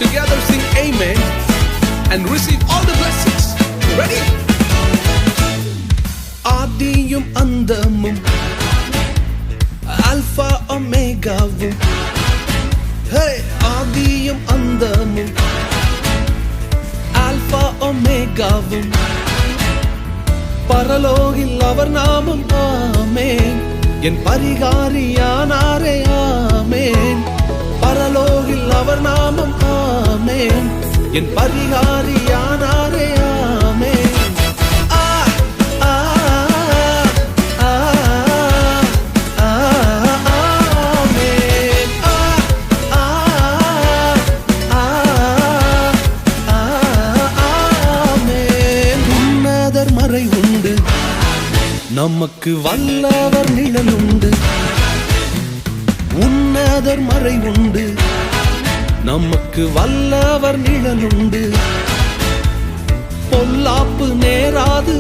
together sing amen and receive all the blessings. Ready? ஆதியும் அந்தமும் alpha ஒமேகாவும், ஆதியும் அந்தமும் அல்பா ஒமேகாவும், பரலோகில் அவர் நாமம் ஆமென், என் பரிகாரியானாரே ஆமென். பரலோகில் அவர் நாமம் ஆமென், என் பரிகாரியானாரே ஆமென். மறை உண்டு, நமக்கு வல்லவர் நிழலுண்டு. உன்னதர் மறை உண்டு, நமக்கு வல்லவர் நிழலுண்டு. பொல்லாப்பு நேராது